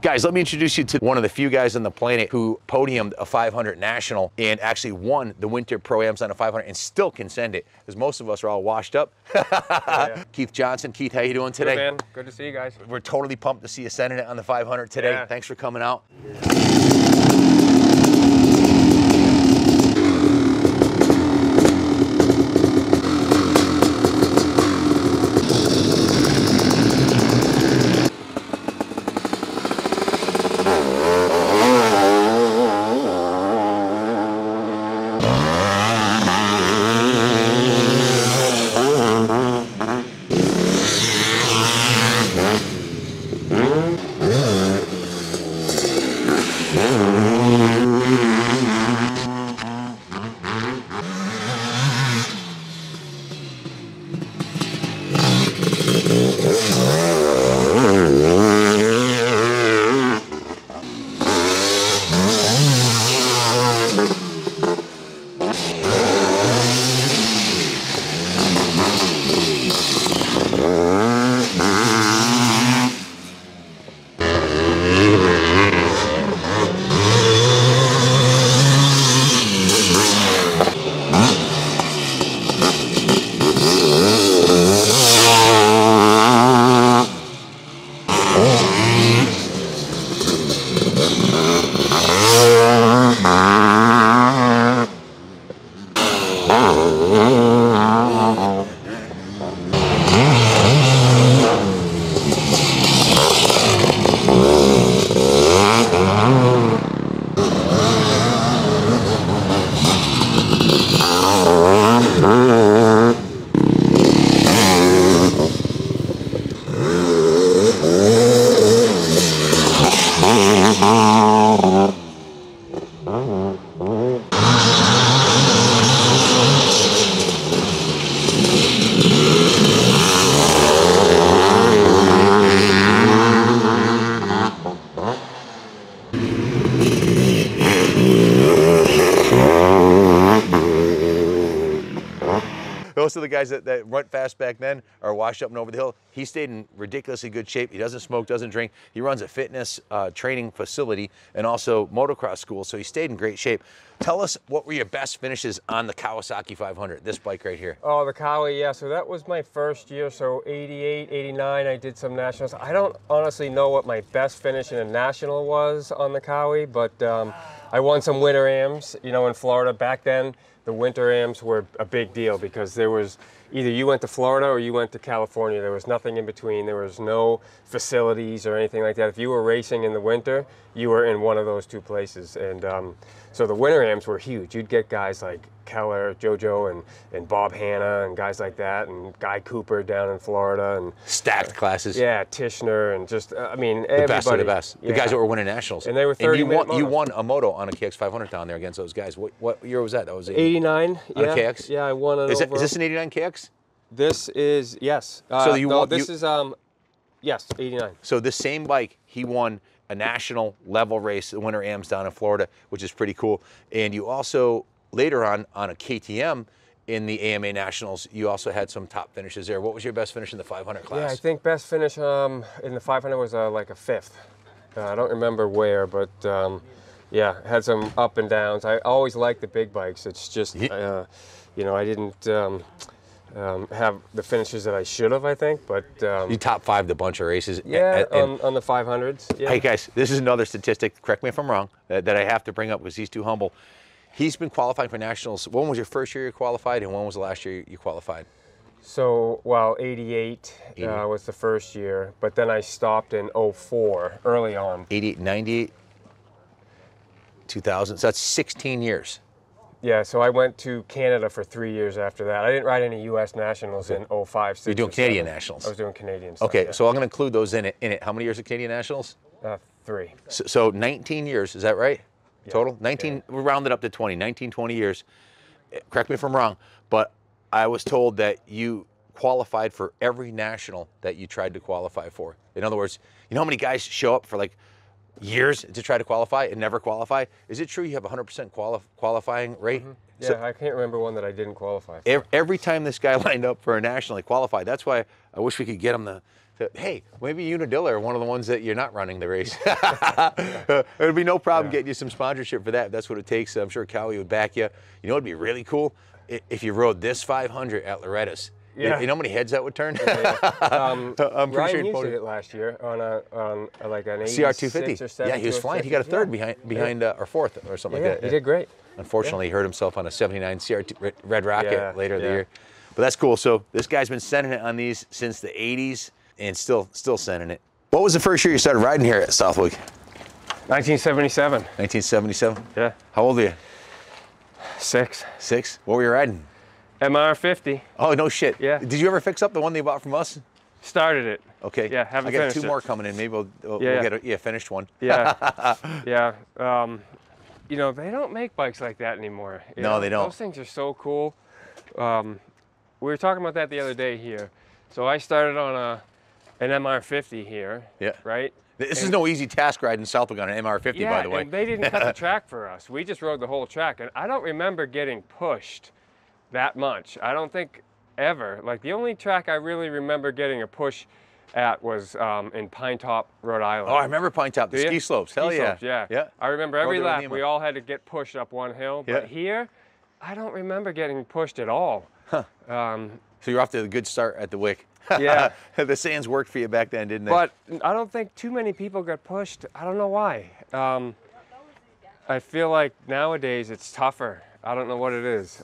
Guys, let me introduce you to one of the few guys on the planet who podiumed a 500 national and actually won the Winter Pro-Ams on a 500 and still can send it, because most of us are all washed up. Yeah. Keith Johnson. Keith, how you doing today? Good, man. Good to see you guys. We're totally pumped to see you sending it on the 500 today. Yeah. Thanks for coming out. Most of the guys that went fast back then are washed up and over the hill. He stayed in ridiculously good shape. He doesn't smoke, doesn't drink. He runs a fitness training facility and also motocross school, so he stayed in great shape. Tell us, what were your best finishes on the Kawasaki 500, this bike right here? Oh, the Kawi, yeah. So that was my first year. So 88, 89, I did some nationals. I don't honestly know what my best finish in a national was on the Kawi, but I won some winter AMs, you know, in Florida. Back then, the winter AMs were a big deal because there was either you went to Florida or you went to California. There was nothing in between. There was no facilities or anything like that. If you were racing in the winter, you were in one of those two places. And so the winter AMs were huge. You'd get guys like Keller, JoJo, and Bob Hanna, and guys like that, and Guy Cooper down in Florida, and stacked classes. Yeah, Tishner, and just I mean, the everybody. Best of the best. Yeah. The guys that were winning nationals. And they were 30 minute you won a moto on a KX500 down there against those guys. What year was that? That was 89. On yeah. a KX. Yeah, I won it. Is this an 89 KX? This is yes. So you no, won. This is yes, 89. So the same bike, he won a national level race, the Winter AMs down in Florida, which is pretty cool. And you also, later on a KTM in the AMA Nationals, you also had some top finishes there. What was your best finish in the 500 class? Yeah, I think best finish in the 500 was like a 5th. I don't remember where, but yeah, had some up and downs. I always liked the big bikes. It's just, you know, I didn't have the finishes that I should have, I think, but... you top 5'd a bunch of races. Yeah, on the 500s. Yeah. Hey guys, this is another statistic, correct me if I'm wrong, that I have to bring up because he's too humble. He's been qualifying for nationals. When was your first year you qualified, and when was the last year you qualified? So, well, 88 was the first year, but then I stopped in 04, early on. 88, 98, 2000, so that's 16 years. Yeah, so I went to Canada for 3 years after that. I didn't ride any U.S. nationals in 05, 6, You're doing or Canadian 7. nationals. I was doing Canadian stuff. Okay, yeah. so I'm going to include those in it. How many years of Canadian nationals? 3. So 19 years, is that right? Yeah. Total? 19, yeah. We rounded up to 20, 19, 20 years. Correct me if I'm wrong, but I was told that you qualified for every national that you tried to qualify for. In other words, you know how many guys show up for like years to try to qualify and never qualify? Is it true you have a 100% qualifying rate? Mm-hmm. Yeah, So, I can't remember one that I didn't qualify for. every time this guy lined up for a national, he qualified. That's why I wish we could get him Hey, maybe Unadilla are one of the ones that you're not running the race. There'd be no problem getting you some sponsorship for that. That's what it takes. I'm sure Cowie would back you. You know, it'd be really cool if you rode this 500 at Loretta's. Yeah. You know how many heads that would turn? I'm pretty Ryan sure he did it last year on like an 86 CR250. or 7. Yeah, he was flying. He got a third behind or fourth or something like that. He did great. Unfortunately, he hurt himself on a 79 CR2 Red Rocket later in the year. But that's cool. So this guy's been sending it on these since the 80s and still sending it. What was the first year you started riding here at Southwick? 1977. 1977? Yeah. How old were you? 6. 6? What were you riding? MR50. Oh, no shit. Yeah. Did you ever fix up the one they bought from us? Started it. Okay. Yeah, haven't I got finished 2 more coming in. Maybe we'll get a finished one. Yeah. Yeah. You know, they don't make bikes like that anymore. No, they don't. Those things are so cool. We were talking about that the other day here. So I started on an MR50 here. Yeah. Right? This is no easy task riding Southwick on an MR50, by the way. And they didn't cut the track for us. We just rode the whole track. And I don't remember getting pushed that much. I don't think ever. Like, the only track I really remember getting a push at was in Pine Top, Rhode Island. Oh, I remember Pine Top, the ski slopes. Hell yeah. Yeah. I remember every lap we all had to get pushed up one hill. But here, I don't remember getting pushed at all. Huh. So you're off to a good start at the Wick. Yeah. The sands worked for you back then, didn't they? But I don't think too many people got pushed. I don't know why. I feel like nowadays it's tougher. I don't know what it is.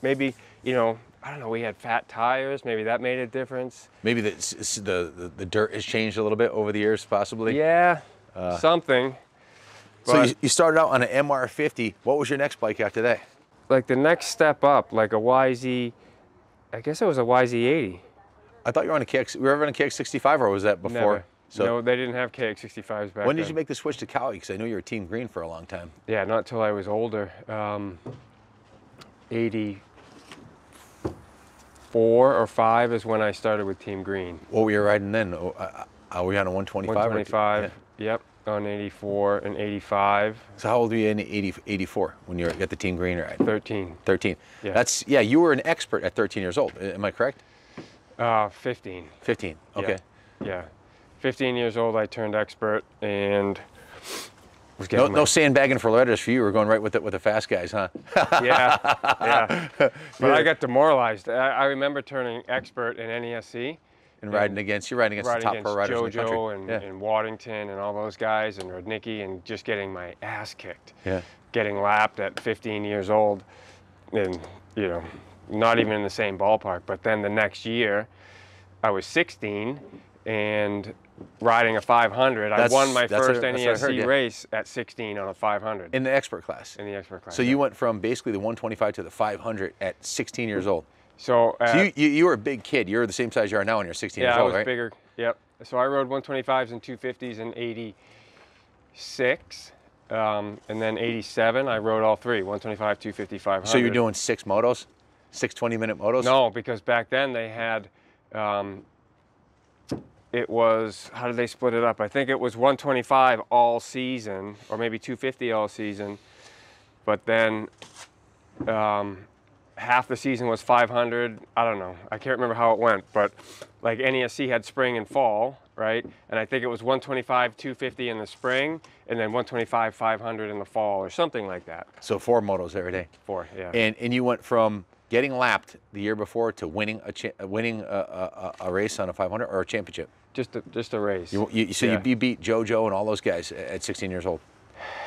Maybe, you know, I don't know, we had fat tires. Maybe that made a difference. Maybe the dirt has changed a little bit over the years, possibly. Yeah, something. So you started out on an MR50. What was your next bike after that? Like the next step up, like a YZ, I guess it was a YZ80. I thought you were on a KX. Were you ever on a KX65, or was that before? Never. So no, they didn't have KX65s back when did then. you make the switch to Cowie? Because I know you were Team Green for a long time. Yeah, not until I was older. 84 or 5 is when I started with Team Green. What were you riding then? Were you on a 125? 125, yep, on 84 and 85. So how old were you in 84 when you got the Team Green ride? 13. 13. Yeah. You were an expert at 13 years old. Am I correct? 15. 15. Okay. Yeah. 15 years old, I turned expert and was getting no sandbagging for letters for you. You were going right with the fast guys, huh? Yeah. But I got demoralized. I remember turning expert in NESC. And riding against the top pro riders in the country. JoJo and Waddington and all those guys and Rudnicki, and just getting my ass kicked. Yeah. Getting lapped at 15 years old, and you know, not even in the same ballpark. But then the next year, I was 16 and riding a 500. I won my first NESC race at 16 on a 500. In the expert class? In the expert class. So you went from basically the 125 to the 500 at 16 years old? So you were a big kid. You were the same size you are now when you're 16 years old, right? Yeah, I was bigger. Yep. So I rode 125s and 250s in 86. And then 87, I rode all three, 125, 250, 500. So you're doing 6 motos? 6 20-minute motos? No, because back then they had, it was, how did they split it up? I think it was 125 all season, or maybe 250 all season. But then half the season was 500. I don't know. I can't remember how it went, but like NESC had spring and fall, right? And I think it was 125, 250 in the spring, and then 125, 500 in the fall, or something like that. So 4 motos every day. 4, yeah. And you went from getting lapped the year before to winning a race on a 500 or a championship? Just a race. You beat JoJo and all those guys at 16 years old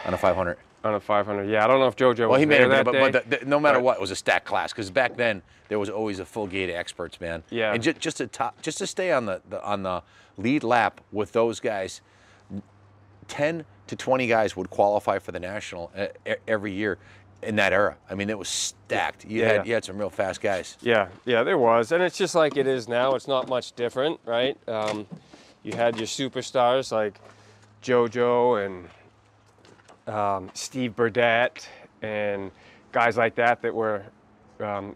on a 500. On a 500, yeah. I don't know if JoJo was there that day. But no matter what, it was a stacked class, because back then there was always a full gate of experts, man. Yeah. And just to stay on the lead lap with those guys, 10 to 20 guys would qualify for the national every year in that era. I mean, it was stacked. You had some real fast guys. Yeah, there was, and it's just like it is now. It's not much different, right? You had your superstars like JoJo and Steve Burdett and guys like that were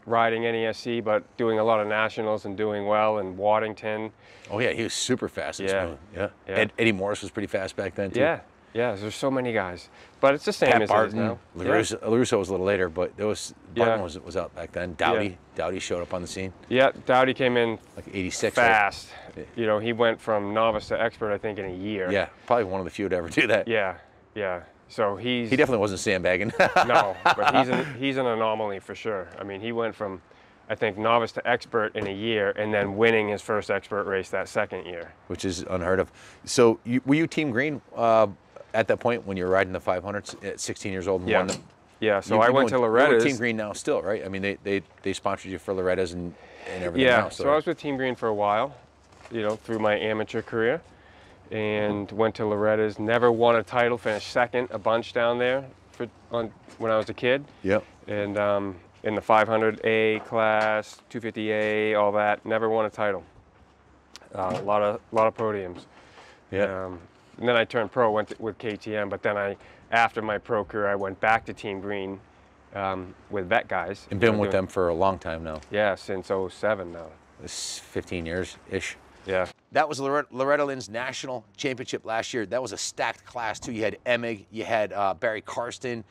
riding NESC but doing a lot of nationals and doing well, and Waddington. Oh yeah, he was super fast and smooth. Yeah. Eddie Morris was pretty fast back then too. Yeah, there's so many guys. But it's the same Pat as Barton, it is now. LaRusso was a little later, but there was Barton Yeah. was out back then. Dowdy showed up on the scene. Yeah, Dowdy came in like 86, fast. Right? You know, he went from novice to expert, I think, in a year. Yeah, probably one of the few to ever do that. Yeah, yeah. So he definitely wasn't sandbagging. No, but he's an anomaly for sure. I mean, he went from, I think, novice to expert in a year, and then winning his first expert race that second year, which is unheard of. So were you Team Green at that point when you were riding the 500s at 16 years old? And won them? Yeah. So I went to Loretta's. You're Team Green now still, right? I mean, they sponsored you for Loretta's and everything. Yeah. Now, So I was with Team Green for a while, you know, through my amateur career, and went to Loretta's. Never won a title. Finished second a bunch down there when I was a kid. Yep. And in the 500A class, 250A, all that, never won a title. A lot of podiums. Yeah. And then I turned pro, went with KTM, but then after my pro career, I went back to Team Green with vet guys. And been with them for a long time now. Yeah, since '07 now. It's 15 years-ish. Yeah. That was Loretta Lynn's national championship last year. That was a stacked class too. You had Emig, you had Barry Karsten.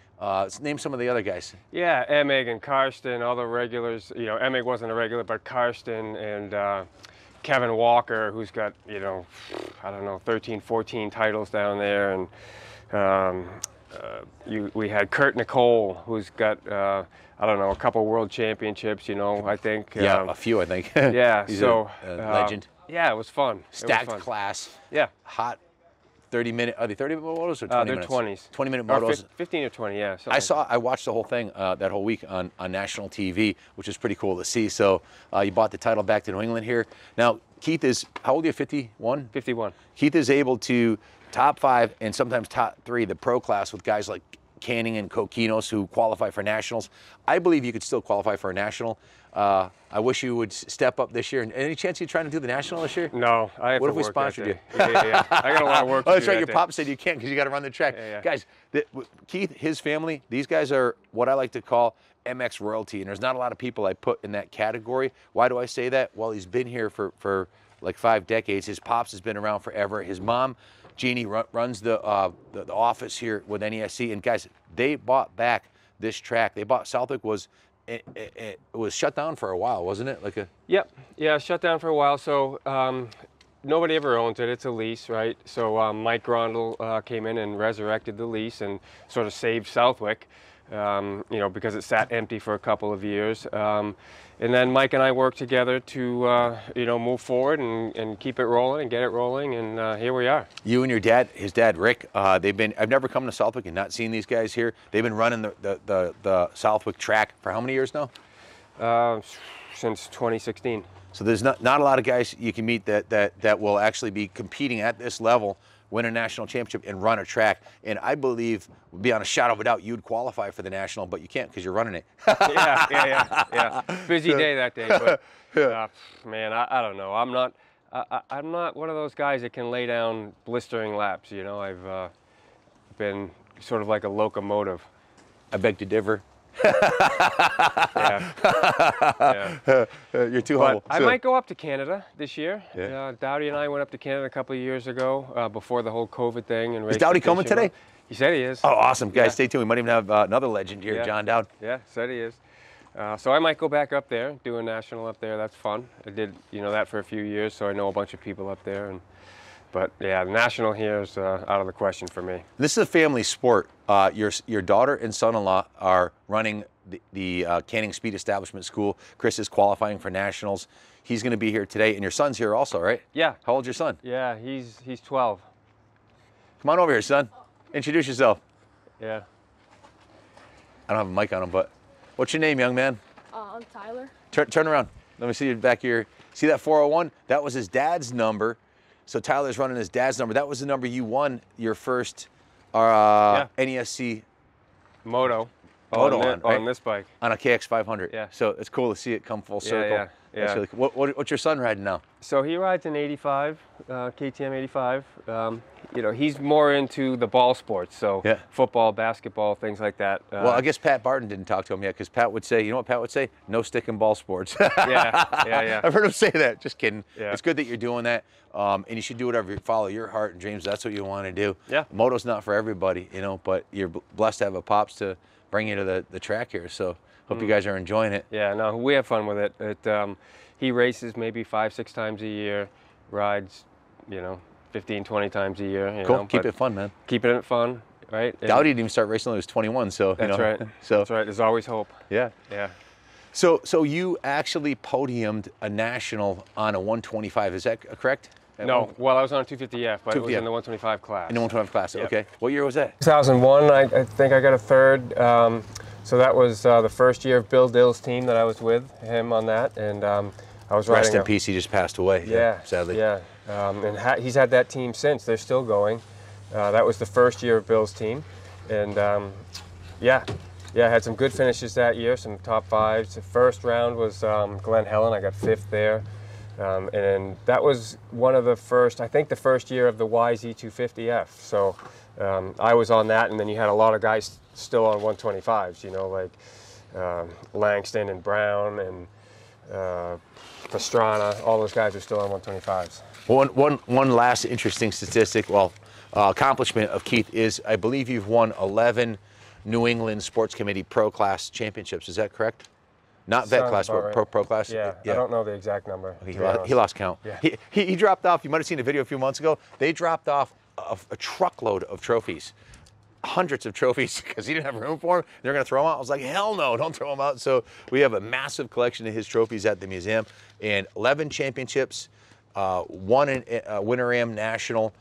Name some of the other guys. Yeah, Emig and Karsten, all the regulars. You know, Emig wasn't a regular, but Karsten and Kevin Walker, who's got, you know, I don't know, 13, 14 titles down there. And we had Kurt Nicole, who's got, I don't know, a couple world championships, you know, I think. Yeah, a few, I think. Yeah, He's so. a legend. Yeah, it was fun. Stacked class. Yeah. Hot 30-minute, are they 30-minute motos or 20 they're minutes? 20s. 20-minute motos. 15 or 20, yeah. I watched the whole thing that whole week on national TV, which is pretty cool to see. So you bought the title back to New England here. Now, Keith is, how old are you, 51? 51. Keith is able to top 5 and sometimes top 3 the pro class with guys like Canning and Coquinos who qualify for nationals. I believe you could still qualify for a national. I wish you would step up this year. And any chance you're trying to do the national this year? No, I have what to if we work sponsored you? Yeah. I got a lot of work to do. Oh, that's right. Your day. pop said you can't because you got to run the track. Yeah. Guys, Keith, his family, these guys are what I like to call MX royalty. And there's not a lot of people I put in that category. Why do I say that? Well, he's been here for like 5 decades. His pops has been around forever. His mom, Jeannie, runs the office here with NESC. And guys, they bought back this track. They bought Southwick it was shut down for a while, wasn't it? Yep. Yeah, shut down for a while. So nobody ever owns it. It's a lease, right? So Mike Grondel came in and resurrected the lease and sort of saved Southwick, you know, because it sat empty for a couple of years. And then Mike and I worked together to, you know, move forward and keep it rolling and get it rolling, and here we are. You and your dad, his dad Rick, I've never come to Southwick and not seen these guys here. They've been running the Southwick track for how many years now? Since 2016. So there's not a lot of guys you can meet that will actually be competing at this level, win a national championship, and run a track. And I believe, beyond a shadow of a doubt, you'd qualify for the national, but you can't because you're running it. Yeah. Busy day that day, but man, I don't know. I'm not one of those guys that can lay down blistering laps. You know, I've been sort of like a locomotive. I beg to differ. Yeah. You're too humble. I might go up to Canada this year. Yeah. Dowdy and I went up to Canada a couple of years ago before the whole COVID thing. And is Dowdy coming today? He said he is. Oh, awesome. Guys, stay tuned. We might even have another legend here, John Dowd. Yeah, said he is. So I might go back up there, do a national up there. That's fun. I did, you know, that for a few years, so I know a bunch of people up there. But yeah, the national here is out of the question for me. This is a family sport. Your daughter and son-in-law are running the Canning Speed Establishment School. Chris is qualifying for nationals. He's going to be here today, and your son's here also, right? Yeah. How old's your son? Yeah, he's 12. Come on over here, son. Introduce yourself. Yeah. I don't have a mic on him, but what's your name, young man? I'm Tyler. Turn around. Let me see you back here. See that 401? That was his dad's number. So Tyler's running his dad's number. That was the number you won your first NESC moto on this bike. On a KX500. Yeah. So it's cool to see it come full circle. Yeah. That's really cool. What's your son riding now? So he rides an 85, KTM 85. you know, he's more into the ball sports, so Yeah. football, basketball, things like that. Well, I guess Pat Barton didn't talk to him yet, because Pat would say, you know what Pat would say? No stick in ball sports. Yeah. I've heard him say that. Just kidding. Yeah. It's good that you're doing that, and you should do whatever, follow your heart and dreams. That's what you want to do. Yeah. Moto's not for everybody, you know, but you're blessed to have a pops to bring you to the track here. So hope you guys are enjoying it. Yeah, no, we have fun with it. He races maybe 5-6 times a year, rides, you know, 15, 20 times a year. You Cool. know, Keep it fun, man. Keeping it fun, right? And Dowdy didn't even start racing until he was 21, so that's you know. right. So That's right. There's always hope. yeah. Yeah. So you actually podiumed a national on a 125. Is that correct? No, well, I was on a 250F, but it was 250F. in the 125 class. In the 125 class. Yep. Okay. What year was that? 2001, I think I got a third. So that was the first year of Bill Dill's team that I was with him on that, and I was Rest riding. in peace. He just passed away. Yeah, Sadly. Yeah, and he's had that team since. They're still going. That was the first year of Bill's team, and yeah, I had some good finishes that year, some top fives. The first round was Glen Helen. I got 5th there. And that was one of the first, I think the first year of the YZ250F. So I was on that, and then you had a lot of guys still on 125s, you know, like Langston and Brown and Pastrana. All those guys are still on 125s. One last interesting statistic, accomplishment of Keith is, I believe you've won 11 New England Sports Committee Pro Class championships. Is that correct? Not vet Sounds class, about but right. pro class. Yeah, I don't know the exact number. He lost count. Yeah. He dropped off. You might have seen a video a few months ago. They dropped off a truckload of trophies, hundreds of trophies, because he didn't have room for them. They're going to throw them out. I was like, hell no, don't throw them out. So we have a massive collection of his trophies at the museum, and 11 championships, one in Winter Am National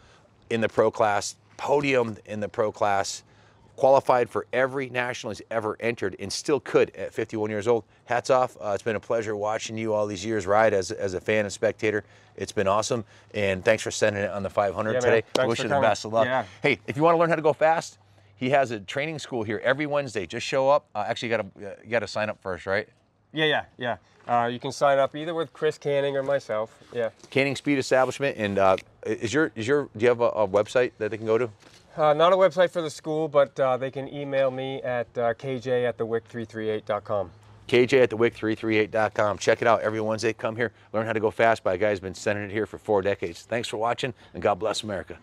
in the pro class, podiumed in the pro class, qualified for every national he's ever entered, and still could at 51 years old. Hats off. It's been a pleasure watching you all these years ride as a fan and spectator. It's been awesome, and thanks for sending it on the 500 Yeah, today. man. Wish Thanks you for the coming. best of luck. Yeah. Hey, if you want to learn how to go fast, he has a training school here every Wednesday. Just show up. Actually, you got to sign up first, right? Yeah. You can sign up either with Chris Canning or myself. Yeah. Canning Speed Establishment, and do you have a website that they can go to? Not a website for the school, but they can email me at kj@thewick338.com. kj@thewick338.com. Check it out every Wednesday. Come here, learn how to go fast by a guy who's been sending it here for 4 decades. Thanks for watching, and God bless America.